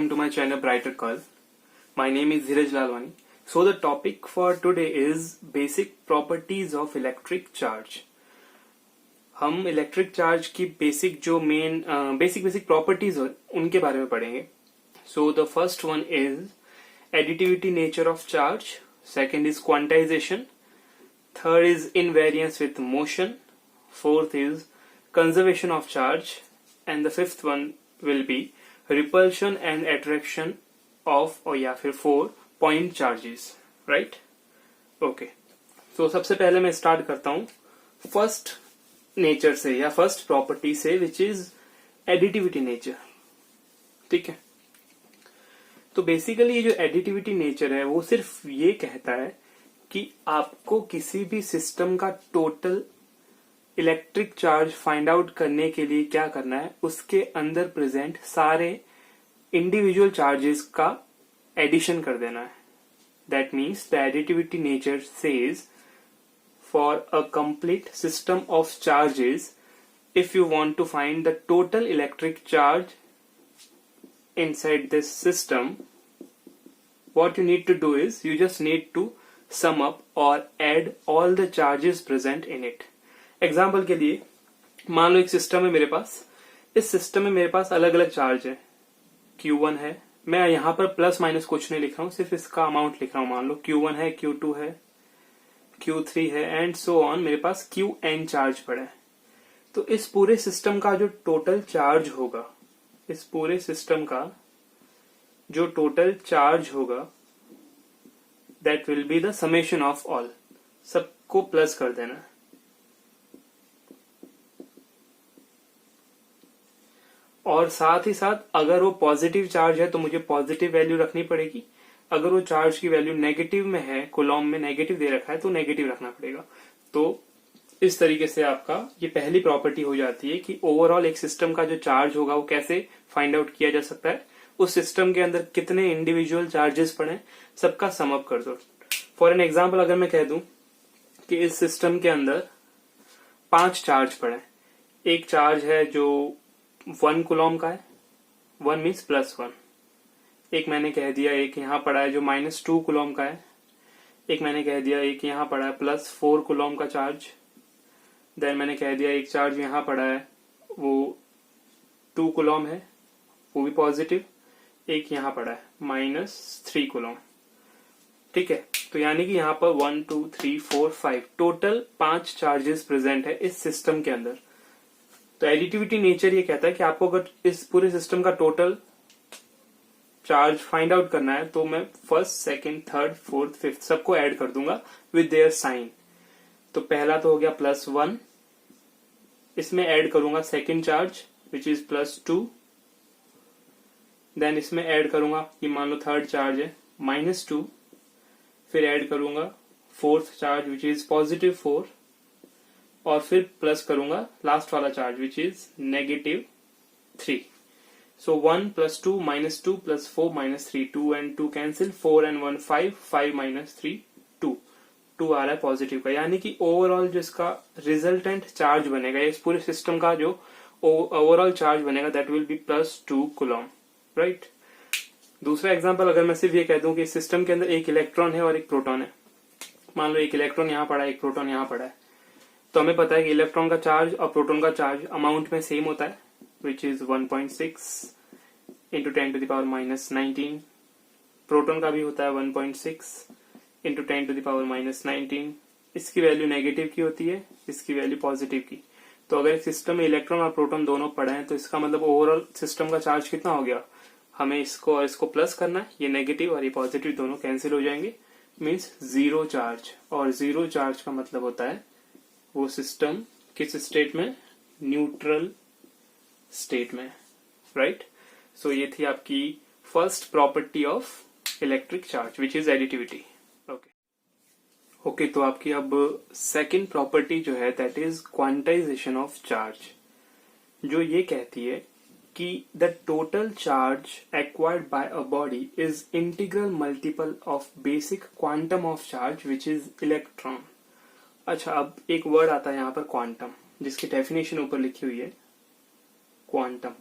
welcome to my channel Brighter Curl. My name is Dheeraj Lalwani. So the topic for today is basic properties of electric charge. हम electric charge की basic जो main basic properties है उनके बारे में पढ़ेंगे. So the first one is additivity nature of charge, second is quantization, third is invariance with motion, fourth is conservation of charge, and the fifth one will be repulsion and attraction of और या फिर 4 point charges. Right, okay. तो सबसे पहले मैं start करता हूं first nature से या फर्स्ट प्रॉपर्टी से, विच इज एडिटिविटी नेचर. ठीक है, तो बेसिकली ये जो एडिटिविटी नेचर है वो सिर्फ ये कहता है कि आपको किसी भी सिस्टम का total electric charge find out करने के लिए क्या करना है, उसके अंदर प्रेजेंट सारे इंडिविजुअल चार्जेस का एडिशन कर देना है. That means the additivity nature says for a complete system of charges, if you want to find the total electric charge inside this system, what you need to do is you just need to sum up or add all the charges present in it. Example के लिए मान लो एक system है मेरे पास. इस system में मेरे पास अलग अलग चार्ज है. Q1 है, मैं यहाँ पर प्लस माइनस कुछ नहीं लिख रहा हूँ, सिर्फ इसका अमाउंट लिख रहा हूँ. मान लो Q1 है, Q2 है, Q3 है एंड सो ऑन. मेरे पास Qn चार्ज पड़ा है. तो इस पूरे सिस्टम का जो टोटल चार्ज होगा, इस पूरे सिस्टम का जो टोटल चार्ज होगा, that will be the summation of all. सबको प्लस कर देना. और साथ ही साथ अगर वो पॉजिटिव चार्ज है तो मुझे पॉजिटिव वैल्यू रखनी पड़ेगी. अगर वो चार्ज की वैल्यू नेगेटिव में है, कोलॉम में नेगेटिव दे रखा है, तो नेगेटिव रखना पड़ेगा. तो इस तरीके से आपका ये पहली प्रॉपर्टी हो जाती है कि ओवरऑल एक सिस्टम का जो चार्ज होगा वो कैसे फाइंड आउट किया जा सकता है. उस सिस्टम के अंदर कितने इंडिविजुअल चार्जेस पड़े, सबका सम अप कर दो. फॉर एन एग्जाम्पल अगर मैं कह दूं कि इस सिस्टम के अंदर 5 चार्ज पड़े. एक चार्ज है जो 1 कोलॉम का है, 1 मीन्स +1. एक मैंने कह दिया एक यहाँ पड़ा है जो -2 कुलॉम का है. एक मैंने कह दिया एक यहाँ पड़ा है +4 कुलॉम का चार्ज. देन मैंने कह दिया एक चार्ज यहाँ पड़ा है वो 2 कुलॉम है, वो भी पॉजिटिव. एक यहाँ पड़ा है -3 कुलॉम. ठीक है, तो यानी कि यहाँ पर 1 2 3 4 5 टोटल 5 चार्जेस प्रेजेंट है इस सिस्टम के अंदर. तो एडिटिविटी नेचर ये कहता है कि आपको अगर इस पूरे सिस्टम का टोटल चार्ज फाइंड आउट करना है तो मैं first, second, third, fourth, fifth सबको ऐड कर दूंगा विद देयर साइन. तो पहला तो हो गया +1, इसमें ऐड करूंगा second charge which is +2. Then इसमें ऐड करूंगा, ये मान लो थर्ड चार्ज है -2. फिर ऐड करूंगा फोर्थ चार्ज विच इज +4 और फिर प्लस करूंगा लास्ट वाला charge which is -3. So 1 + 2 -2 + 4 -3, 2 and 2 cancel, 4 and 1 5, 5 - 3 2. 2 आ रहा है पॉजिटिव का. यानी कि ओवरऑल जो इसका रिजल्टेंट चार्ज बनेगा, इस पूरे सिस्टम का जो ओवरऑल चार्ज बनेगा, that will be +2 Coulomb. Right. दूसरा एग्जांपल अगर मैं सिर्फ ये कह दूं कि इस सिस्टम के अंदर एक इलेक्ट्रॉन है और एक प्रोटॉन है. मान लो एक इलेक्ट्रॉन यहाँ पड़ा है, एक प्रोटॉन यहाँ पड़ा है. तो हमें पता है कि इलेक्ट्रॉन का चार्ज और प्रोटॉन का चार्ज अमाउंट में सेम होता है, which is 1.6 into 10 to the power -19. Proton का भी होता है 1.6 into 10 to the power -19. इसकी वैल्यू नेगेटिव की होती है, इसकी वैल्यू पॉजिटिव की. तो अगर एक सिस्टम में इलेक्ट्रॉन और प्रोटॉन दोनों पड़े हैं तो इसका मतलब ओवरऑल सिस्टम का चार्ज कितना हो गया. हमें इसको और इसको प्लस करना है, ये नेगेटिव और ये पॉजिटिव दोनों कैंसिल हो जाएंगे, मीन्स 0 चार्ज. और 0 चार्ज का मतलब होता है वो सिस्टम किस स्टेट में, न्यूट्रल स्टेट में. राइट. सो ये थी आपकी first property of electric charge which is additivity. Okay, तो आपकी अब सेकंड प्रॉपर्टी जो है that is quantization of charge, जो ये कहती है कि the total charge acquired by a body is integral multiple of basic quantum of charge which is electron. अच्छा, अब एक वर्ड आता है यहाँ पर क्वांटम, जिसकी डेफिनेशन ऊपर लिखी हुई है क्वांटम.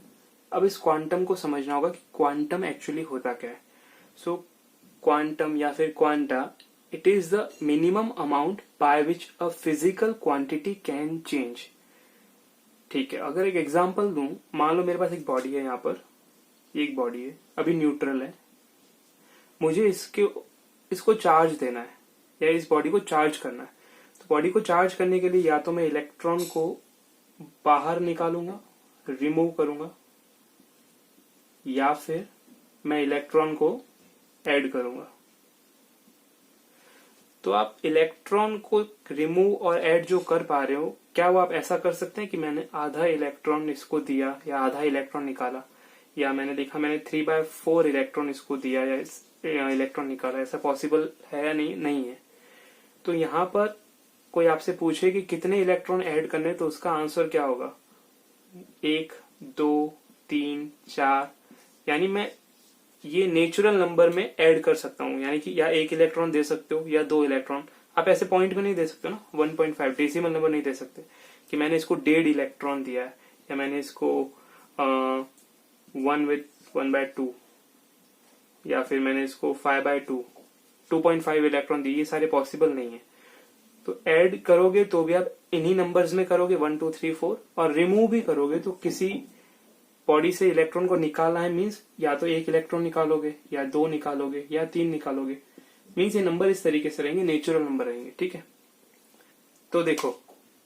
अब इस क्वांटम को समझना होगा कि क्वांटम एक्चुअली होता क्या है। सो क्वांटम या फिर quanta, it is the minimum amount by which a physical quantity can change. ठीक है, अगर एक एग्जांपल दूं, मान लो मेरे पास एक बॉडी है, यहाँ पर एक बॉडी है, अभी न्यूट्रल है, मुझे इसको चार्ज देना है या इस बॉडी को चार्ज करना है। तो बॉडी को चार्ज करने के लिए या तो मैं इलेक्ट्रॉन को बाहर निकालूंगा, रिमूव करूंगा, या फिर मैं इलेक्ट्रॉन को ऐड करूंगा। तो आप इलेक्ट्रॉन को रिमूव और ऐड जो कर पा रहे हो, क्या वो आप ऐसा कर सकते हैं कि मैंने आधा इलेक्ट्रॉन इसको दिया या आधा इलेक्ट्रॉन निकाला, या मैंने देखा मैंने 3/4 इलेक्ट्रॉन इसको दिया या इलेक्ट्रॉन निकाला? ऐसा पॉसिबल है या नहीं है। तो यहाँ पर कोई आपसे पूछे कि कितने इलेक्ट्रॉन ऐड करने, तो उसका आंसर क्या होगा? 1, 2, 3, 4, यानी मैं ये नेचुरल नंबर में ऐड कर सकता हूँ, यानी कि या 1 इलेक्ट्रॉन दे सकते हो या 2 इलेक्ट्रॉन। आप ऐसे पॉइंट में नहीं दे सकते ना, 1.5 डेसिमल नंबर नहीं दे सकते कि मैंने इसको 1.5 इलेक्ट्रॉन दिया है, या मैंने इसको 1/2, या फिर मैंने इसको 5/2, 2.5 इलेक्ट्रॉन दी। ये सारे पॉसिबल नहीं है। तो ऐड करोगे तो भी आप इन्हीं नंबर्स में करोगे, 1, 2, 3, 4, और रिमूव भी करोगे तो किसी बॉडी से इलेक्ट्रॉन को निकालना है, मीन्स या तो 1 इलेक्ट्रॉन निकालोगे या 2 निकालोगे या 3 निकालोगे। मीन्स ये नंबर इस तरीके से रहेंगे, नेचुरल नंबर रहेंगे। ठीक है, तो देखो,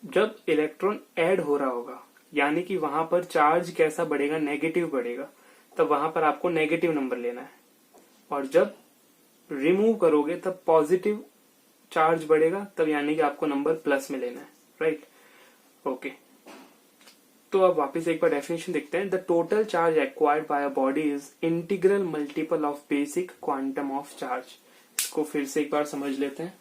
जब इलेक्ट्रॉन ऐड हो रहा होगा, यानी कि वहां पर चार्ज कैसा बढ़ेगा? नेगेटिव बढ़ेगा। तब वहां पर आपको नेगेटिव नंबर लेना है। और जब रिमूव करोगे तब पॉजिटिव चार्ज बढ़ेगा, तब यानी कि आपको नंबर प्लस में लेना है। Right, okay. तो अब वापस एक बार डेफिनेशन देखते हैं। The total charge acquired by a body is integral multiple of basic quantum of charge. इसको फिर से एक बार समझ लेते हैं।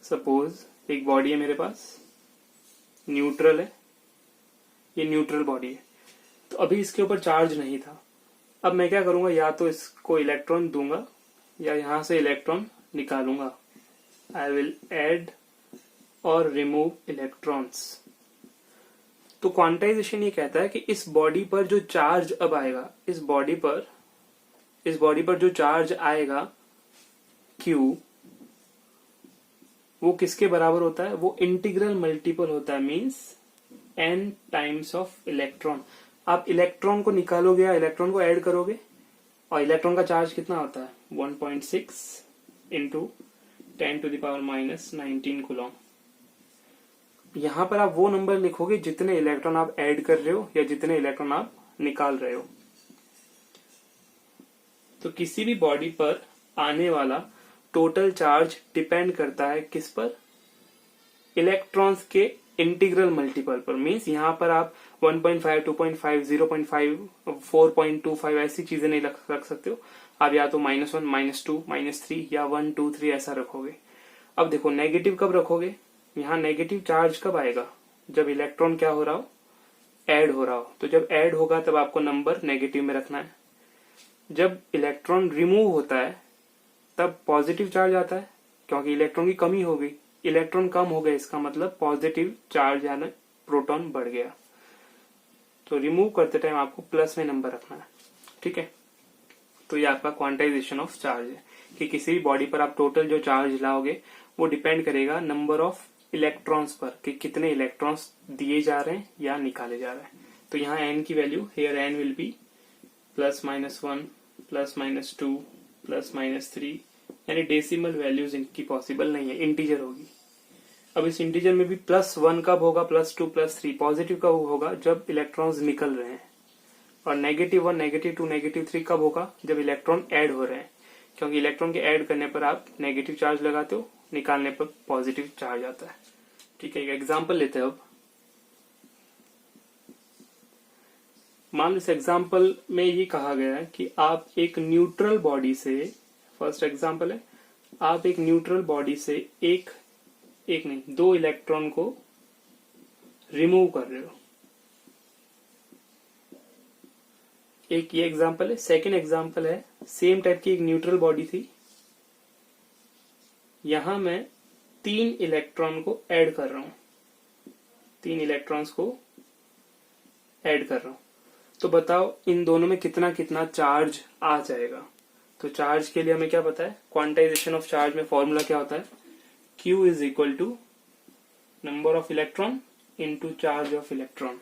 सपोज एक बॉडी है मेरे पास, न्यूट्रल है, ये न्यूट्रल बॉडी है। तो अभी इसके ऊपर चार्ज नहीं था। अब मैं क्या करूंगा? या तो इसको इलेक्ट्रॉन दूंगा या यहां से इलेक्ट्रॉन निकालूंगा। आई विल ऐड और रिमूव इलेक्ट्रॉन्स। तो क्वांटाइजेशन ये कहता है कि इस बॉडी पर जो चार्ज अब आएगा, इस बॉडी पर जो चार्ज आएगा Q, वो किसके बराबर होता है? वो इंटीग्रल मल्टीपल होता है, means n times of electron. आप इलेक्ट्रॉन को निकालोगे या इलेक्ट्रॉन को ऐड करोगे, और इलेक्ट्रॉन का चार्ज कितना होता है? 1.6 इंटू 10⁻⁻19 कूलम। यहां पर आप वो नंबर लिखोगे जितने इलेक्ट्रॉन आप ऐड कर रहे हो या जितने इलेक्ट्रॉन आप निकाल रहे हो। तो किसी भी बॉडी पर आने वाला टोटल चार्ज डिपेंड करता है किस पर? इलेक्ट्रॉन्स के इंटीग्रल मल्टीपल पर। मीन्स यहाँ पर आप 1.5, 2.5, 0.5, 4.25 ऐसी चीजें नहीं रख सकते हो। आप या तो -1, -2, -3 या 1, 2, 3 ऐसा रखोगे। अब देखो, नेगेटिव कब रखोगे? यहाँ नेगेटिव चार्ज कब आएगा? जब इलेक्ट्रॉन क्या हो रहा हो? ऐड हो रहा हो। तो जब ऐड होगा तब आपको नंबर नेगेटिव में रखना है। जब इलेक्ट्रॉन रिमूव होता है तब पॉजिटिव चार्ज आता है, क्योंकि इलेक्ट्रॉन की कमी हो गई। इलेक्ट्रॉन कम हो गए, इसका मतलब पॉजिटिव चार्ज यानी प्रोटॉन बढ़ गया। तो रिमूव करते टाइम आपको प्लस में नंबर रखना है। ठीक है, तो ये आपका क्वांटाइजेशन ऑफ चार्ज है कि किसी भी बॉडी पर आप टोटल जो चार्ज लाओगे वो डिपेंड करेगा नंबर ऑफ इलेक्ट्रॉन्स पर, कि कितने इलेक्ट्रॉन्स दिए जा रहे हैं या निकाले जा रहे हैं। तो यहाँ n की value, here n will be +-1, +-2, +-3, यानी डेसिमल वैल्यूज इनकी पॉसिबल नहीं है, इंटीजर होगी। अब इस इंटीजर में भी +1 कब होगा? +2, +3 पॉजिटिव कब होगा? जब इलेक्ट्रॉन्स निकल रहे हैं। और -1, -2, -3 कब होगा? जब इलेक्ट्रॉन ऐड हो रहे हैं, क्योंकि इलेक्ट्रॉन के ऐड करने पर आप नेगेटिव चार्ज लगाते हो, निकालने पर पॉजिटिव चार्ज आता है। ठीक है, एक एग्जाम्पल लेते हैं। अब मान लो इस एग्जाम्पल में ये कहा गया है कि आप एक न्यूट्रल बॉडी से, फर्स्ट एग्जाम्पल है, आप एक न्यूट्रल बॉडी से एक नहीं 2 इलेक्ट्रॉन को रिमूव कर रहे हो। एक ये एग्जाम्पल है। सेकेंड एग्जाम्पल है, सेम टाइप की एक न्यूट्रल बॉडी थी, यहां मैं 3 इलेक्ट्रॉन को ऐड कर रहा हूं। 3 इलेक्ट्रॉन्स को ऐड कर रहा हूं। तो बताओ इन दोनों में कितना कितना चार्ज आ जाएगा। तो चार्ज के लिए हमें क्या पता है, क्वांटाइजेशन ऑफ चार्ज में फॉर्मूला क्या होता है, Q is equal to number of electron into charge of electron.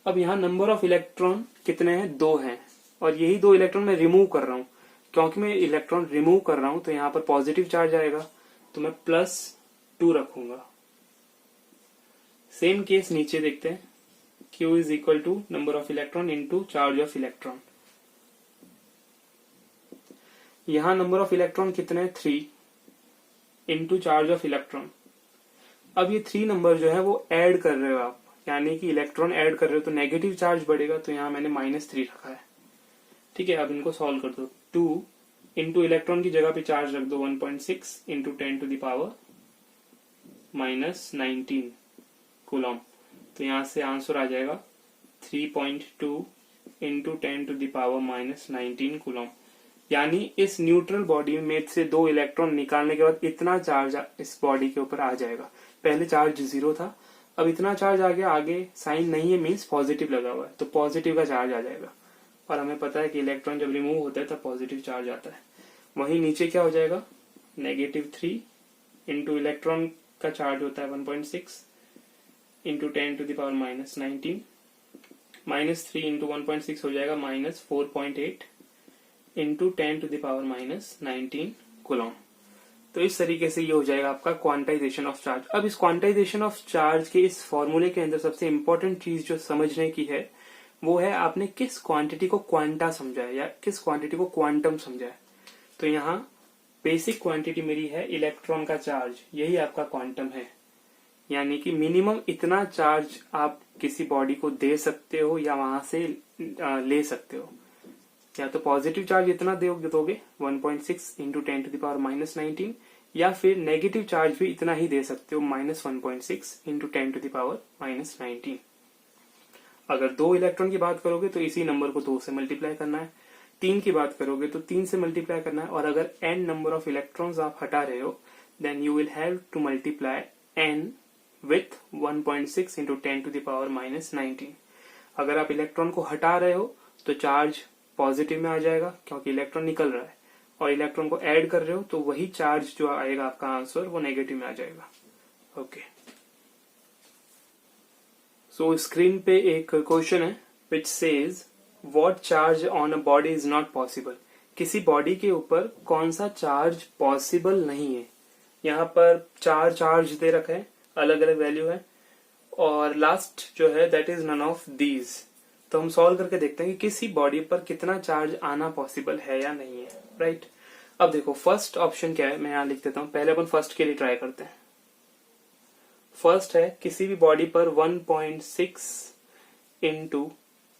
अब यहाँ नंबर ऑफ इलेक्ट्रॉन कितने हैं, 2 हैं, और यही 2 इलेक्ट्रॉन मैं रिमूव कर रहा हूं। क्योंकि मैं इलेक्ट्रॉन रिमूव कर रहा हूं तो यहाँ पर पॉजिटिव चार्ज आएगा, तो मैं +2 रखूंगा। सेम केस नीचे देखते हैं, Q is equal to number of electron into charge of electron. यहां नंबर ऑफ इलेक्ट्रॉन कितने हैं, 3 इंटू चार्ज ऑफ इलेक्ट्रॉन। अब ये 3 नंबर जो है वो ऐड कर रहे हो आप, यानी कि इलेक्ट्रॉन ऐड कर रहे हो तो नेगेटिव चार्ज बढ़ेगा, तो यहां मैंने -3 रखा है। ठीक है, अब इनको सॉल्व कर दो। 2 इंटू इलेक्ट्रॉन की जगह पे चार्ज रख दो 1.6 into 10 to the power -19 coulomb. तो यहां से आंसर आ जाएगा 3.2 into 10 to the power -19 coulomb. यानी इस न्यूट्रल बॉडी में से 2 इलेक्ट्रॉन निकालने के बाद इतना चार्ज इस बॉडी के ऊपर आ जाएगा। पहले चार्ज 0 था, अब इतना चार्ज आ गया, आगे साइन नहीं है मीन्स पॉजिटिव लगा हुआ है, तो पॉजिटिव का चार्ज आ जाएगा। और हमें पता है कि इलेक्ट्रॉन जब रिमूव होता है तब पॉजिटिव चार्ज आता है। वहीं नीचे क्या हो जाएगा, -3 इंटू इलेक्ट्रॉन का चार्ज होता है 1.6 into 10 to the power -19, -3 into 1.6 हो जाएगा -4.8 into 10 to the power -19 coulomb. तो इस तरीके से ये हो जाएगा आपका क्वांटाइजेशन ऑफ चार्ज। अब इस क्वांटाइजेशन ऑफ चार्ज के इस फॉर्मूले के अंदर सबसे इंपॉर्टेंट चीज जो समझने की है वो है आपने किस क्वांटिटी को क्वांटा समझा है या किस क्वांटिटी को क्वांटम समझा है। तो यहाँ बेसिक क्वांटिटी मेरी है इलेक्ट्रॉन का चार्ज, यही आपका क्वांटम है। यानी कि मिनिमम इतना चार्ज आप किसी बॉडी को दे सकते हो या वहां से ले सकते हो। या तो पॉजिटिव चार्ज इतना दोगे 1.6 इंटू 10 टू द पावर -19, या फिर नेगेटिव चार्ज भी इतना ही दे सकते हो -1.6 इंटू 10 टू द पावर -19। अगर 2 इलेक्ट्रॉन की बात करोगे तो इसी नंबर को 2 से मल्टीप्लाई करना है, 3 की बात करोगे तो 3 से मल्टीप्लाई करना है, और अगर n नंबर ऑफ इलेक्ट्रॉन्स आप हटा रहे हो then you will have to multiply n with 1.6 into 10 to the power -19। अगर आप इलेक्ट्रॉन को हटा रहे हो तो चार्ज पॉजिटिव में आ जाएगा क्योंकि इलेक्ट्रॉन निकल रहा है, और इलेक्ट्रॉन को ऐड कर रहे हो तो वही चार्ज जो आएगा आपका आंसर वो नेगेटिव में आ जाएगा। ओके, सो स्क्रीन पे एक क्वेश्चन है which says what charge on a body is not possible. किसी बॉडी के ऊपर कौन सा चार्ज पॉसिबल नहीं है। यहाँ पर 4 चार्ज दे रखे हैं, अलग अलग वैल्यू है, और लास्ट जो है that is none of these. तो हम सॉल्व करके देखते हैं कि किसी बॉडी पर कितना चार्ज आना पॉसिबल है या नहीं है, राइट। अब देखो फर्स्ट ऑप्शन क्या है, मैं यहाँ लिख देता हूँ। पहले अपन फर्स्ट के लिए ट्राई करते हैं। फर्स्ट है किसी भी बॉडी पर 1.6 इंटू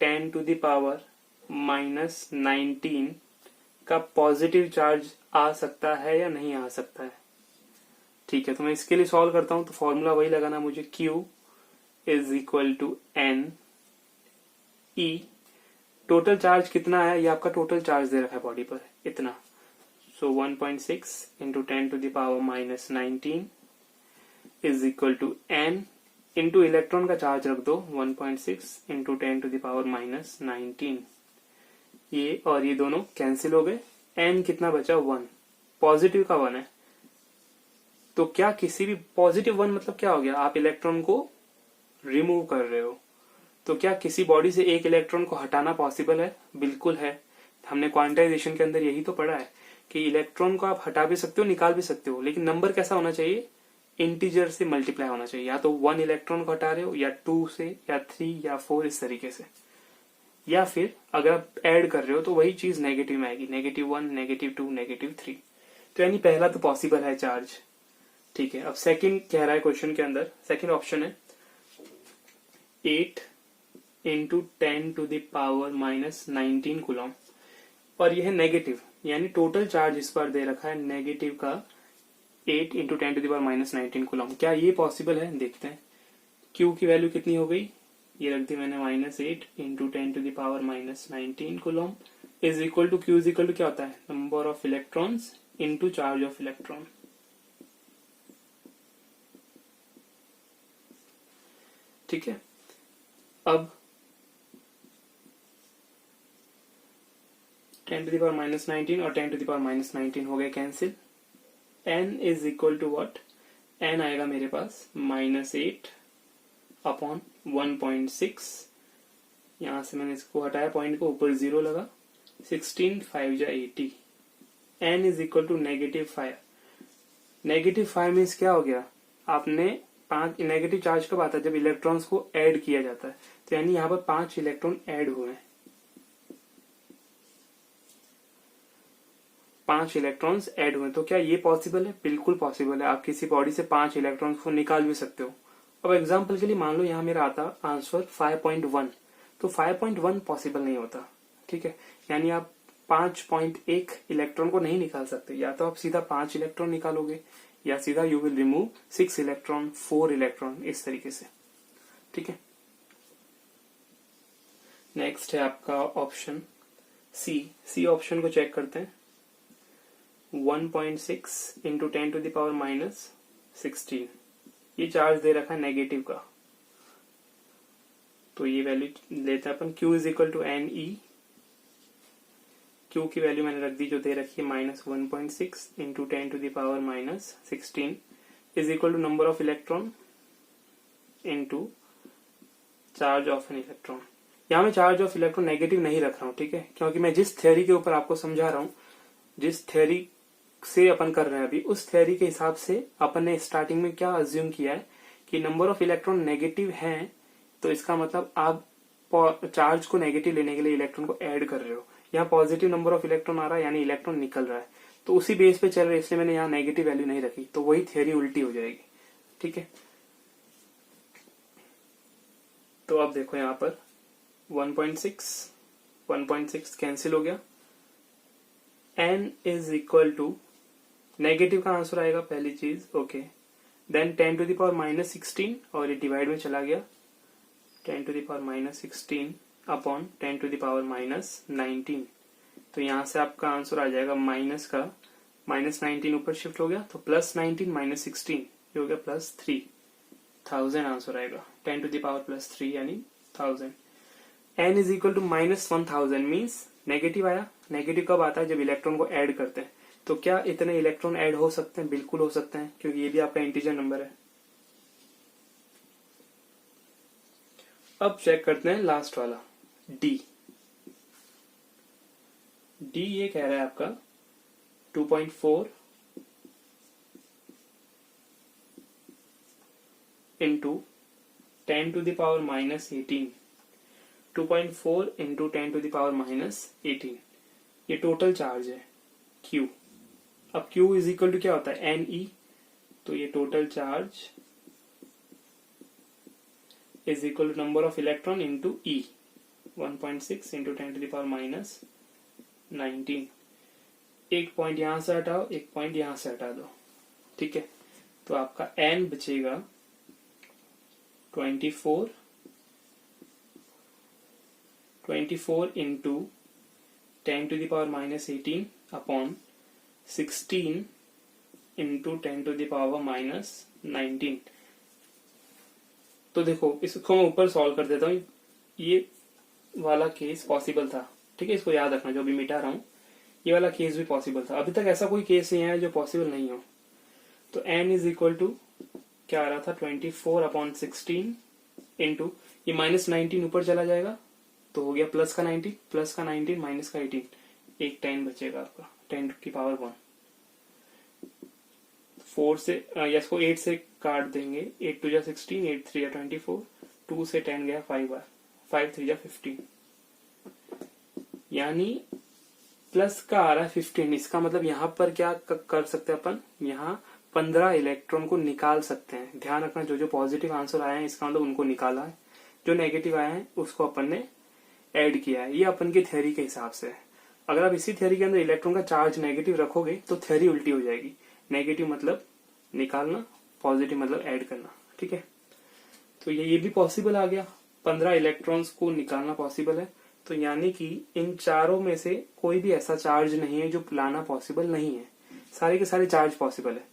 10 टू द पावर -19 का पॉजिटिव चार्ज आ सकता है या नहीं आ सकता है। ठीक है, तो मैं इसके लिए सॉल्व करता हूं। तो फॉर्मूला वही लगाना मुझे, Q is equal to N E। Total charge कितना है, ये आपका टोटल चार्ज दे रखा है बॉडी पर इतना। So 1.6 into 10 to the power -19 is equal to N into electron का चार्ज रख दो 1.6 इंटू 10 टू द पावर -19। ये और ये दोनों कैंसिल हो गए। N कितना बचा, 1। पॉजिटिव का 1 है, तो क्या किसी भी पॉजिटिव 1 मतलब क्या हो गया, आप इलेक्ट्रॉन को रिमूव कर रहे हो। तो क्या किसी बॉडी से एक इलेक्ट्रॉन को हटाना पॉसिबल है, बिल्कुल है। हमने क्वांटाइजेशन के अंदर यही तो पढ़ा है कि इलेक्ट्रॉन को आप हटा भी सकते हो, निकाल भी सकते हो, लेकिन नंबर कैसा होना चाहिए, इंटीजर से मल्टीप्लाई होना चाहिए। या तो 1 इलेक्ट्रॉन को हटा रहे हो, या 2 से, या 3 या 4 इस तरीके से, या फिर अगर आप ऐड कर रहे हो तो वही चीज नेगेटिव में आएगी, -1, -2, -3। तो यानी पहला तो पॉसिबल है चार्ज। ठीक है, अब सेकंड कह रहा है क्वेश्चन के अंदर, सेकंड ऑप्शन है 8 into 10 to the power -19 coulomb, और यह है नेगेटिव, यानी टोटल चार्ज इस बार दे रखा है नेगेटिव का 8 into 10 to the power -19 coulomb. क्या ये पॉसिबल है, देखते हैं। Q की वैल्यू कितनी हो गई, ये रख दी मैंने -8 into 10 to the power -19 coulomb is equal to Q is equal to क्या होता है, number of electrons into charge of electron. ठीक है, अब 10⁻⁻19 और 10⁻⁻19 हो गए cancel. n is equal to what, n आएगा मेरे पास -8 अपॉन 1.6, यहां से मैंने इसको हटाया पॉइंट को, ऊपर 0 लगा, 16 5 जा 80, n is equal to -5। -5 means क्या हो गया, आपने 5 नेगेटिव चार्ज कब आता है, जब इलेक्ट्रॉन्स को ऐड किया जाता है, तो यानी यहाँ पर 5 इलेक्ट्रॉन ऐड हुए हैं, 5 इलेक्ट्रॉन्स ऐड हुए। तो क्या ये पॉसिबल है? बिल्कुल पॉसिबल है। आप किसी बॉडी से 5 इलेक्ट्रॉन्स को निकाल भी सकते हो। अब एग्जांपल के लिए मान लो यहाँ मेरा आता आंसर 5.1, तो 5.1 पॉसिबल नहीं होता, ठीक है, यानी आप 5.1 इलेक्ट्रॉन को नहीं निकाल सकते, या तो आप सीधा 5 इलेक्ट्रॉन निकालोगे, या सीधा you will remove 6 electron, 4 electron, इस तरीके से, ठीक है। नेक्स्ट है आपका ऑप्शन सी ऑप्शन को चेक करते हैं। 1.6 इंटू 10⁻⁻16, ये चार्ज दे रखा है नेगेटिव का, तो ये वैल्यू लेते हैं अपन। Q is equal to N E, Q की वैल्यू मैंने रख दी जो दे रखी है -1.6 into 10⁻⁻16 is equal to number of electron into charge of an electron. यहाँ मैं चार्ज ऑफ इलेक्ट्रॉन नेगेटिव नहीं रख रहा हूँ, ठीक है, क्योंकि मैं जिस थ्योरी के ऊपर आपको समझा रहा हूँ, जिस थ्योरी से अपन कर रहे हैं अभी, उस थ्योरी के हिसाब से अपन ने स्टार्टिंग में क्या अज्यूम किया है कि नंबर ऑफ इलेक्ट्रॉन नेगेटिव हैं, तो इसका मतलब आप चार्ज को नेगेटिव लेने के लिए इलेक्ट्रॉन को ऐड कर रहे हो। यहाँ पॉजिटिव नंबर ऑफ इलेक्ट्रॉन आ रहा है, यानी इलेक्ट्रॉन निकल रहा है, तो उसी बेस पे चल रहा है, इसलिए मैंने यहाँ नेगेटिव वैल्यू नहीं रखी, तो वही थ्योरी उल्टी हो जाएगी, ठीक है। तो अब देखो यहाँ पर 1.6 कैंसिल हो गया, n is equal to, negative का आंसर आएगा पहली चीज, ओके, देन 10⁻⁻16 और ये डिवाइड में चला गया, 10⁻⁻16 अपॉन 10⁻⁻19, तो यहां से आपका आंसर आ जाएगा माइनस का -19 ऊपर शिफ्ट हो गया, तो +19 -16 ये हो गया +3, 1000 आंसर आएगा, 10⁻+3 यानी 1000। n is equal to -1000 means negative आया। नेगेटिव कब आता है, जब इलेक्ट्रॉन को ऐड करते हैं। तो क्या इतने इलेक्ट्रॉन ऐड हो सकते हैं? बिल्कुल हो सकते हैं, क्योंकि ये भी आपका इंटीजर नंबर है। अब चेक करते हैं लास्ट वाला डी ये कह रहा है आपका 2.4 इंटू 10⁻⁻18, 2.4 इंटू 10⁻⁻18, ये टोटल चार्ज है Q। अब Q इज इक्वल टू क्या होता है, एन ई, तो ये total charge is equal to number of electron into E, 1.6 into 10⁻⁻19। एक पॉइंट यहां से हटाओ, एक पॉइंट यहां से हटा दो, ठीक है, तो आपका n बचेगा 24 इंटू 10⁻⁻18 अपॉन 16 इंटू 10⁻⁻19। तो देखो इसको मैं ऊपर सॉल्व कर देता हूँ, ये वाला केस पॉसिबल था, ठीक है, इसको याद रखना, जो भी मिटा रहा हूँ ये वाला केस भी पॉसिबल था। अभी तक ऐसा कोई केस नहीं है जो पॉसिबल नहीं हो। तो n इज इक्वल टू क्या आ रहा था, 24/16 इंटू ये -19 ऊपर चला जाएगा, तो हो गया +19 -19 एक 10 बचेगा आपका, 10⁻1। 4 से या इसको 8 से काट देंगे, 8 2 जा 16, 8 3 जा 24, 2 से 10 गया 5 बार, 5 3 जा 15, यानी प्लस का आ रहा है 15। इसका मतलब यहाँ पर क्या कर सकते हैं अपन, यहाँ 15 इलेक्ट्रॉन को निकाल सकते हैं। ध्यान रखना, जो जो पॉजिटिव आंसर आए हैं इसका मतलब उनको निकाला है, जो नेगेटिव आए हैं उसको अपन ने ऐड किया है। ये अपन की थ्योरी के हिसाब से है। अगर आप इसी थ्योरी के अंदर इलेक्ट्रॉन का चार्ज नेगेटिव रखोगे तो थ्योरी उल्टी हो जाएगी। नेगेटिव मतलब निकालना, पॉजिटिव मतलब ऐड करना, ठीक है। तो ये भी पॉसिबल आ गया, 15 इलेक्ट्रॉन्स को निकालना पॉसिबल है। तो यानी कि इन चारों में से कोई भी ऐसा चार्ज नहीं है जो लाना पॉसिबल नहीं है, सारे के सारे चार्ज पॉसिबल है।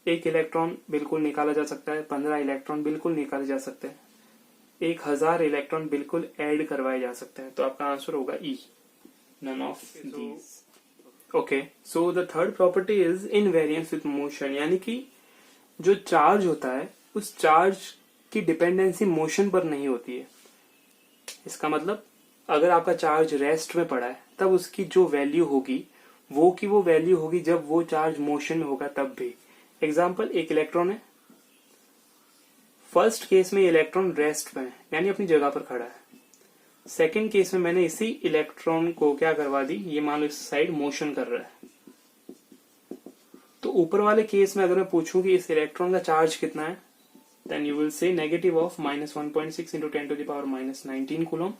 1 इलेक्ट्रॉन बिल्कुल निकाला जा सकता है, 15 इलेक्ट्रॉन बिल्कुल निकाले जा सकते हैं। 1000 इलेक्ट्रॉन बिल्कुल ऐड करवाए जा सकते हैं, तो आपका आंसर होगा E, none of these. Okay, so the third property is invariance with motion, यानी कि जो चार्ज होता है उस चार्ज की डिपेंडेंसी मोशन पर नहीं होती है। इसका मतलब अगर आपका चार्ज रेस्ट में पड़ा है तब उसकी जो वैल्यू होगी वो वैल्यू होगी जब वो चार्ज मोशन में होगा तब भी। एग्जाम्पल, एक इलेक्ट्रॉन है, फर्स्ट केस में इलेक्ट्रॉन रेस्ट में है यानी अपनी जगह पर खड़ा है। सेकंड केस में मैंने इसी इलेक्ट्रॉन को क्या करवा दी, ये मान लो इस साइड मोशन कर रहा है। तो ऊपर वाले केस में अगर मैं पूछूं कि इस इलेक्ट्रॉन का चार्ज कितना है, then you will say negative of -1.6 into 10 to the power -19 coulomb.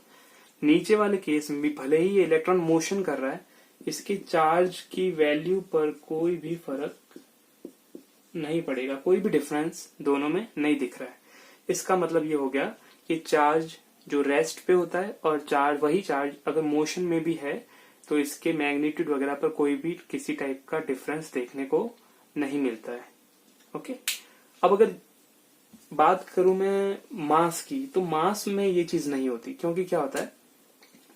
नीचे वाले केस में भी भले ही ये इलेक्ट्रॉन मोशन कर रहा है, इसके चार्ज की वैल्यू पर कोई भी फर्क नहीं पड़ेगा, कोई भी डिफरेंस दोनों में नहीं दिख रहा है। इसका मतलब ये हो गया कि चार्ज जो रेस्ट पे होता है और वही चार्ज अगर मोशन में भी है तो इसके मैग्नीट्यूड वगैरह पर कोई भी किसी टाइप का डिफरेंस देखने को नहीं मिलता है। ओके, अब अगर बात करूं मैं मास की, तो मास में ये चीज नहीं होती, क्योंकि क्या होता है,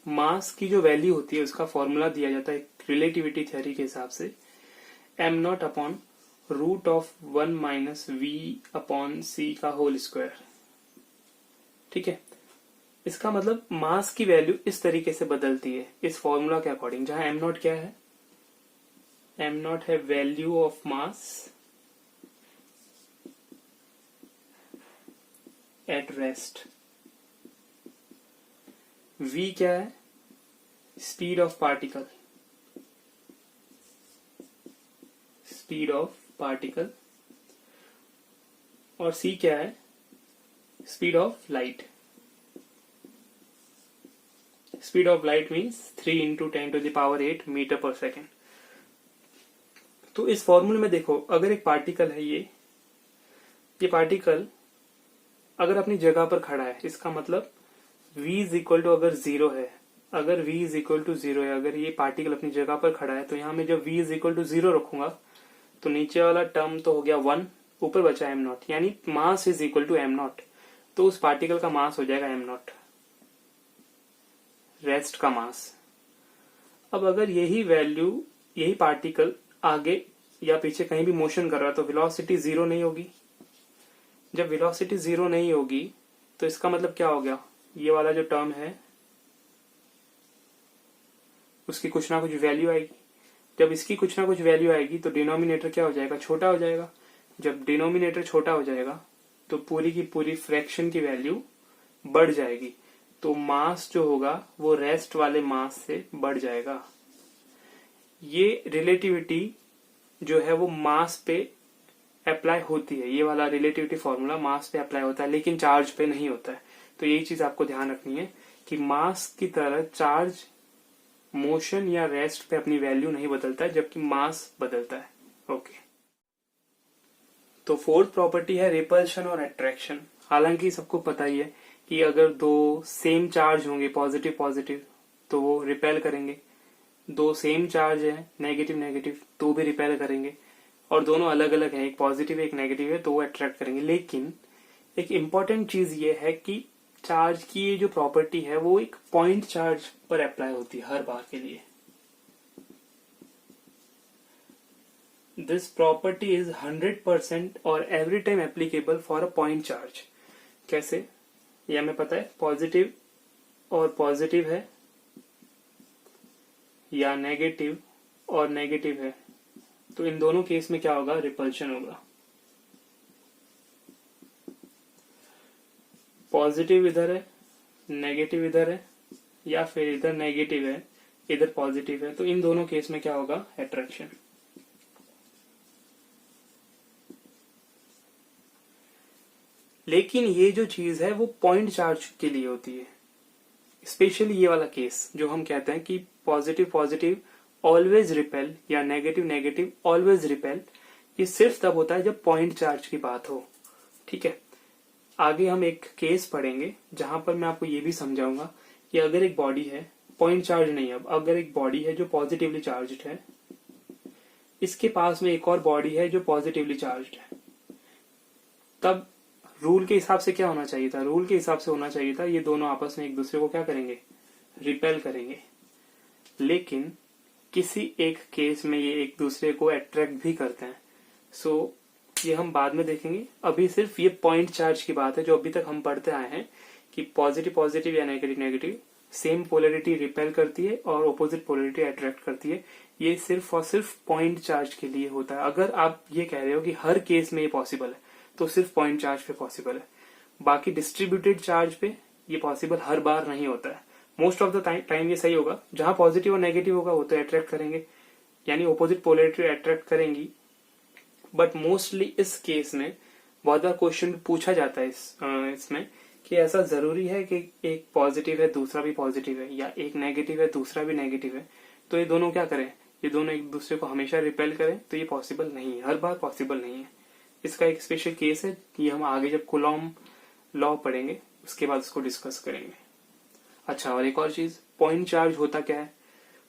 मास की जो वैल्यू होती है उसका फॉर्मूला दिया जाता है रिलेटिविटी थ्योरी के हिसाब से, m0 upon root of 1 minus v upon c का होल स्क्वायर। ठीक है, इसका मतलब मास की वैल्यू इस तरीके से बदलती है इस फॉर्मूला के अकॉर्डिंग, जहां m0 क्या है, m0 है value of mass at rest, v क्या है, स्पीड ऑफ पार्टिकल, और c क्या है, speed of light. Speed of light means 3 into 10 to the power 8 meter पर सेकेंड। तो इस फॉर्मूले में देखो, अगर एक पार्टिकल है, ये पार्टिकल अगर अपनी जगह पर खड़ा है, इसका मतलब v इज इक्वल टू अगर जीरो है, अगर ये पार्टिकल अपनी जगह पर खड़ा है, तो यहां में जब v is equal to zero रखूंगा तो नीचे वाला टर्म तो हो गया 1, ऊपर बचा m0, यानी mass is equal to m0, तो उस पार्टिकल का मास हो जाएगा m0, रेस्ट का मास। अब अगर यही पार्टिकल आगे या पीछे कहीं भी मोशन कर रहा है तो वेलोसिटी जीरो नहीं होगी। जब वेलोसिटी जीरो नहीं होगी तो इसका मतलब क्या हो गया, ये वाला जो टर्म है उसकी कुछ ना कुछ वैल्यू आएगी। जब इसकी कुछ ना कुछ वैल्यू आएगी तो डिनोमिनेटर क्या हो जाएगा, छोटा हो जाएगा। जब डिनोमिनेटर छोटा हो जाएगा तो पूरी की पूरी फ्रैक्शन की वैल्यू बढ़ जाएगी, तो मास जो होगा वो रेस्ट वाले मास से बढ़ जाएगा। ये रिलेटिविटी जो है वो मास पे अप्लाई होती है, ये वाला रिलेटिविटी फॉर्मूला मास पे अप्लाई होता है, लेकिन चार्ज पे नहीं होता है। तो यही चीज आपको ध्यान रखनी है कि मास की तरह चार्ज मोशन या रेस्ट पे अपनी वैल्यू नहीं बदलता है, जबकि मास बदलता है। ओके, तो फोर्थ प्रॉपर्टी है रिपल्शन और अट्रैक्शन। हालांकि सबको पता ही है कि अगर दो सेम चार्ज होंगे पॉजिटिव पॉजिटिव तो वो रिपेल करेंगे, दो सेम चार्ज है नेगेटिव नेगेटिव तो भी रिपेल करेंगे, और दोनों अलग अलग है, एक पॉजिटिव एक नेगेटिव है तो वो अट्रैक्ट करेंगे। लेकिन एक इम्पॉर्टेंट चीज ये है कि चार्ज की ये जो प्रॉपर्टी है वो एक पॉइंट चार्ज पर अप्लाई होती है हर बार के लिए। दिस प्रॉपर्टी इज 100% और every time applicable for a point charge. कैसे, यह हमें पता है, पॉजिटिव और पॉजिटिव है या नेगेटिव और नेगेटिव है, तो इन दोनों केस में क्या होगा, रिपल्शन होगा। पॉजिटिव इधर है, नेगेटिव इधर है, या फिर इधर नेगेटिव है इधर पॉजिटिव है, तो इन दोनों केस में क्या होगा, अट्रैक्शन। लेकिन ये जो चीज है वो पॉइंट चार्ज के लिए होती है, स्पेशली ये वाला केस जो हम कहते हैं कि पॉजिटिव पॉजिटिव ऑलवेज रिपेल या नेगेटिव नेगेटिव ऑलवेज रिपेल, ये सिर्फ तब होता है जब पॉइंट चार्ज की बात हो। ठीक है, आगे हम एक केस पढ़ेंगे जहां पर मैं आपको ये भी समझाऊंगा कि अगर एक बॉडी है, पॉइंट चार्ज नहीं, अब अगर एक बॉडी है जो पॉजिटिवली चार्ज्ड है, इसके पास में एक और बॉडी है जो पॉजिटिवली चार्ज्ड है, तब रूल के हिसाब से क्या होना चाहिए था, रूल के हिसाब से होना चाहिए था ये दोनों आपस में एक दूसरे को क्या करेंगे, रिपेल करेंगे। लेकिन किसी एक केस में ये एक दूसरे को अट्रैक्ट भी करते हैं। सो ये हम बाद में देखेंगे। अभी सिर्फ ये पॉइंट चार्ज की बात है जो अभी तक हम पढ़ते आए हैं कि पॉजिटिव पॉजिटिव या negative negative same polarity repel करती है और ऑपोजिट पोलैरिटी अट्रैक्ट करती है। ये सिर्फ और सिर्फ पॉइंट चार्ज के लिए होता है। अगर आप ये कह रहे हो कि हर केस में ये पॉसिबल है तो सिर्फ पॉइंट चार्ज पे पॉसिबल है, बाकी डिस्ट्रीब्यूटेड चार्ज पे ये पॉसिबल हर बार नहीं होता है। मोस्ट ऑफ द टाइम ये सही होगा, जहां पॉजिटिव और नेगेटिव होगा वो तो अट्रैक्ट करेंगे, यानी ऑपोजिट पोलैरिटी अट्रैक्ट करेंगी। बट मोस्टली इस केस में बहुत बार क्वेश्चन पूछा जाता है इसमें कि ऐसा जरूरी है कि एक पॉजिटिव है दूसरा भी पॉजिटिव है, या एक नेगेटिव है दूसरा भी नेगेटिव है, तो ये दोनों क्या करें, ये दोनों एक दूसरे को हमेशा रिपेल करें, तो ये पॉसिबल नहीं है, हर बार पॉसिबल नहीं है। इसका एक स्पेशल केस है, ये हम आगे जब कूलॉम लॉ पढ़ेंगे उसके बाद उसको डिस्कस करेंगे। अच्छा, और एक और चीज, पॉइंट चार्ज होता क्या है।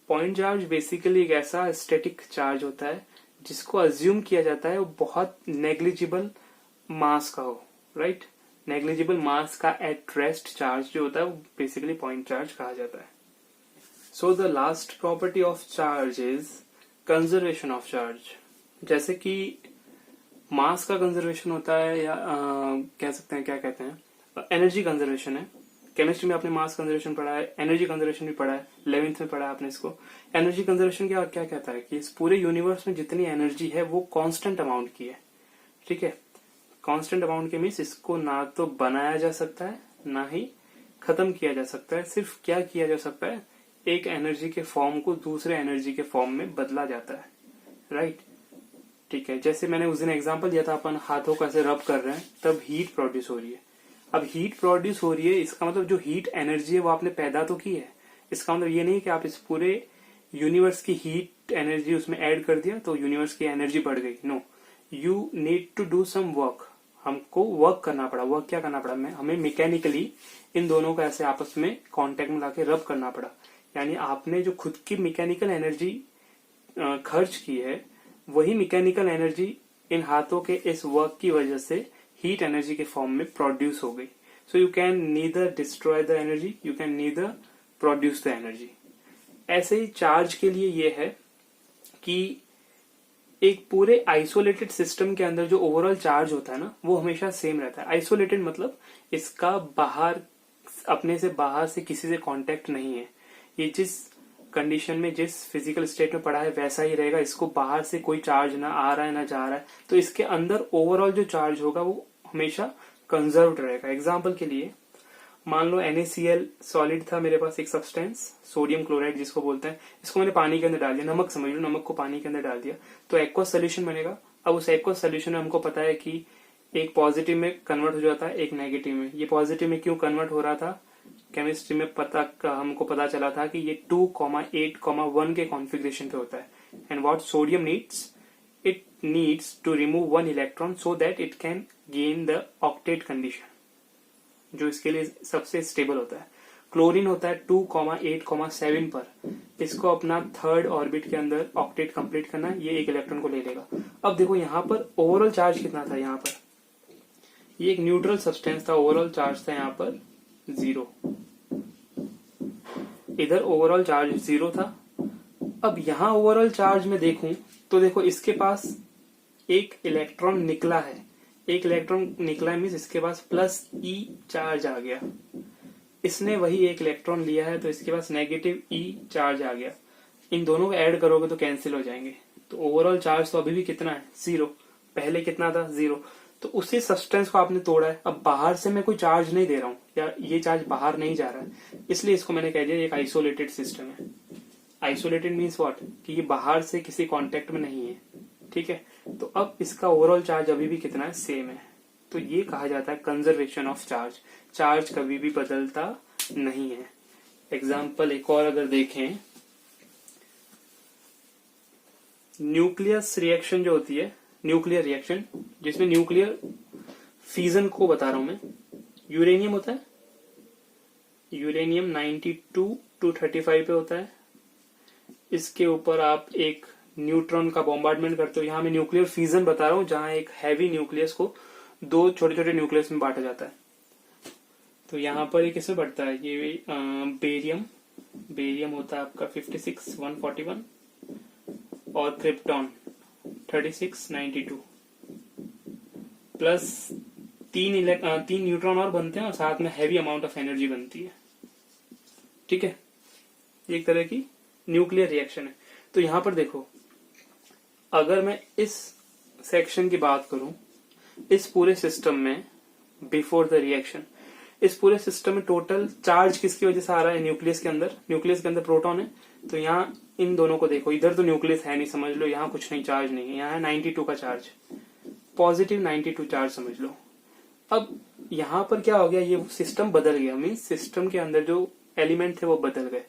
पॉइंट चार्ज बेसिकली एक ऐसा स्टैटिक चार्ज होता है जिसको अज्यूम किया जाता है वो बहुत नेग्लिजिबल मास का हो, राइट। नेग्लिजिबल मास का एट रेस्ट चार्ज जो होता है वो बेसिकली पॉइंट चार्ज कहा जाता है। So the last property of charge is conservation of charge. जैसे कि मास का कंजर्वेशन होता है, या कह सकते हैं, क्या कहते हैं, एनर्जी कंजर्वेशन है। केमिस्ट्री में आपने मास कंजर्वेशन पढ़ा है, एनर्जी कंजर्वेशन भी पढ़ा है, 11th में पढ़ा है आपने इसको। एनर्जी कंजर्वेशन क्या कहता है कि इस पूरे यूनिवर्स में जितनी एनर्जी है वो कांस्टेंट अमाउंट की है, ठीक है। कांस्टेंट अमाउंट के मीन्स इसको ना तो बनाया जा सकता है ना ही खत्म किया जा सकता है। सिर्फ क्या किया जा सकता है, एक एनर्जी के फॉर्म को दूसरे एनर्जी के फॉर्म में बदला जाता है, राइट। ठीक है, जैसे मैंने उस दिन एग्जांपल दिया था, अपन हाथों का ऐसे रब कर रहे हैं तब हीट प्रोड्यूस हो रही है। अब हीट प्रोड्यूस हो रही है, इसका मतलब जो हीट एनर्जी है वो आपने पैदा तो की है। इसका मतलब ये नहीं कि आप इस पूरे यूनिवर्स की हीट एनर्जी उसमें ऐड कर दिया तो यूनिवर्स की एनर्जी बढ़ गई। No, you need to do some work. हमको वर्क करना पड़ा। वर्क क्या करना पड़ा, हमें मैकेनिकली इन दोनों को ऐसे आपस में कांटेक्ट में लाके रब करना पड़ा। यानी आपने जो खुद की मैकेनिकल एनर्जी खर्च की है वही मैकेनिकल एनर्जी इन हाथों के इस वर्क की वजह से हीट एनर्जी के फॉर्म में प्रोड्यूस हो गई। So you can neither destroy the energy, you can neither produce the energy. ऐसे ही चार्ज के लिए ये है कि एक पूरे आइसोलेटेड सिस्टम के अंदर जो ओवरऑल चार्ज होता है ना वो हमेशा सेम रहता है। आइसोलेटेड मतलब इसका बाहर, अपने से बाहर से किसी से कांटेक्ट नहीं है। ये जिस कंडीशन में, जिस फिजिकल स्टेट में पड़ा है वैसा ही रहेगा। इसको बाहर से कोई चार्ज ना आ रहा है ना जा रहा है, तो इसके अंदर ओवरऑल जो चार्ज होगा वो हमेशा कंजर्व्ड रहेगा। एग्जाम्पल के लिए मान लो NaCl सॉलिड था मेरे पास, एक सब्सटेंस सोडियम क्लोराइड जिसको बोलते हैं। इसको मैंने पानी के अंदर डाल दिया, नमक समझ लो, नमक को पानी के अंदर डाल दिया तो एक्वस सोल्यूशन बनेगा। अब उस एक्वस सोल्यूशन में हमको पता है कि एक पॉजिटिव में कन्वर्ट हो जाता है, एक नेगेटिव में। ये पॉजिटिव में क्यों कन्वर्ट हो रहा था, केमिस्ट्री में हमको पता चला था कि ये 2,8,1 के कॉन्फ़िगरेशन पे होता है। And what sodium needs, it needs to remove 1 electron so that it can gain the octet condition, जो इसके लिए सबसे स्टेबल होता है। क्लोरीन होता है 2,8,7 पर, इसको अपना थर्ड ऑर्बिट के अंदर ऑक्टेट कंप्लीट करना, ये एक इलेक्ट्रॉन को ले लेगा। अब देखो यहाँ पर ओवरऑल चार्ज कितना था, यहाँ पर ये एक न्यूट्रल सब्सटेंस था, ओवरऑल चार्ज था यहाँ पर 0, इधर ओवरऑल चार्ज 0 था। अब यहाँ ओवरऑल चार्ज में देखूं तो देखो इसके पास एक इलेक्ट्रॉन निकला है, एक इलेक्ट्रॉन निकला है मीन्स इसके पास प्लस E चार्ज आ गया। इसने वही एक इलेक्ट्रॉन लिया है तो इसके पास नेगेटिव E चार्ज आ गया। इन दोनों को ऐड करोगे तो कैंसिल हो जाएंगे, तो ओवरऑल चार्ज तो अभी भी कितना है, 0। पहले कितना था, 0। तो उसी सब्सटेंस को आपने तोड़ा है। अब बाहर से मैं कोई चार्ज नहीं दे रहा हूं, या ये चार्ज बाहर नहीं जा रहा है, इसलिए इसको मैंने कह दिया एक आइसोलेटेड सिस्टम है। आइसोलेटेड मीन्स व्हाट, कि ये बाहर से किसी कांटेक्ट में नहीं है, ठीक है। तो अब इसका ओवरऑल चार्ज अभी भी कितना है, सेम है। तो ये कहा जाता है कंजर्वेशन ऑफ चार्ज। चार्ज कभी भी बदलता नहीं है। एग्जाम्पल एक और अगर देखें, न्यूक्लियस रिएक्शन जो होती है, न्यूक्लियर रिएक्शन जिसमें न्यूक्लियर फीजन को बता रहा हूं मैं। यूरेनियम होता है, यूरेनियम 92-35 पे होता है। इसके ऊपर आप एक न्यूट्रॉन का बॉम्बार्डमेंट करते हो। यहाँ मैं न्यूक्लियर फीजन बता रहा हूँ, जहां एक हैवी न्यूक्लियस को दो छोटे छोटे न्यूक्लियस में बांटा जाता है। तो यहाँ पर ये किसमें बढ़ता है, ये बेरियम, बेरियम होता है आपका 56 141 और क्रिप्टॉन 3692 प्लस तीन न्यूट्रॉन और बनते हैं और साथ में हैवी अमाउंट ऑफ एनर्जी बनती है। ठीक है, एक तरह की न्यूक्लियर रिएक्शन है। तो यहां पर देखो, अगर मैं इस सेक्शन की बात करूं, इस पूरे सिस्टम में बिफोर द रिएक्शन, इस पूरे सिस्टम में टोटल चार्ज किसकी वजह से आ रहा है, न्यूक्लियस के अंदर। न्यूक्लियस के अंदर प्रोटॉन है, तो यहाँ इन दोनों को देखो, इधर तो न्यूक्लियस है नहीं, समझ लो यहाँ कुछ नहीं, चार्ज नहीं है, यहाँ है 92 का चार्ज, पॉजिटिव 92 चार्ज समझ लो। अब यहाँ पर क्या हो गया, ये सिस्टम बदल गया, मीन्स सिस्टम के अंदर जो एलिमेंट थे वो बदल गए।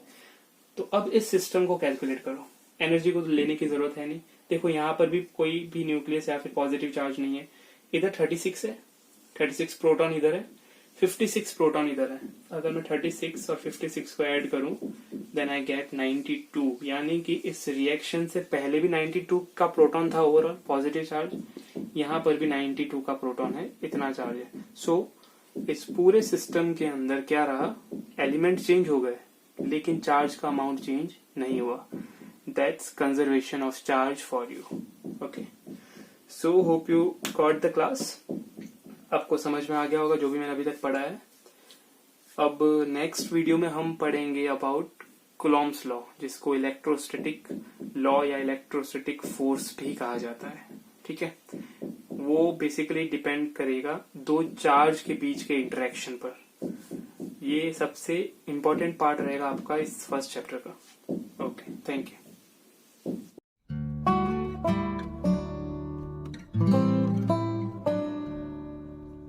तो अब इस सिस्टम को कैलकुलेट करो, एनर्जी को तो लेने की जरूरत है नहीं। देखो यहाँ पर भी कोई भी न्यूक्लियस या फिर पॉजिटिव चार्ज नहीं है, इधर 36 है, 36 प्रोटॉन इधर है, 56 प्रोटॉन इधर है। अगर मैं 36 और 56 को ऐड करूं देन आई गेट 92, यानी कि इस रिएक्शन से पहले भी 92 का प्रोटॉन था ओवरऑल पॉजिटिव चार्ज, यहाँ पर भी 92 का प्रोटॉन है, इतना चार्ज है। सो इस पूरे सिस्टम के अंदर क्या रहा, एलिमेंट चेंज हो गए लेकिन चार्ज का अमाउंट चेंज नहीं हुआ। That's conservation of charge for you. Okay, so hope you got the class. आपको समझ में आ गया होगा जो भी मैंने अभी तक पढ़ा है। अब नेक्स्ट वीडियो में हम पढ़ेंगे अबाउट कुलॉम्स लॉ, जिसको इलेक्ट्रोस्टैटिक लॉ या इलेक्ट्रोस्टैटिक फोर्स भी कहा जाता है। ठीक है, वो बेसिकली डिपेंड करेगा दो चार्ज के बीच के इंटरेक्शन पर। ये सबसे इंपॉर्टेंट पार्ट रहेगा आपका इस फर्स्ट चैप्टर का। Okay, thank you.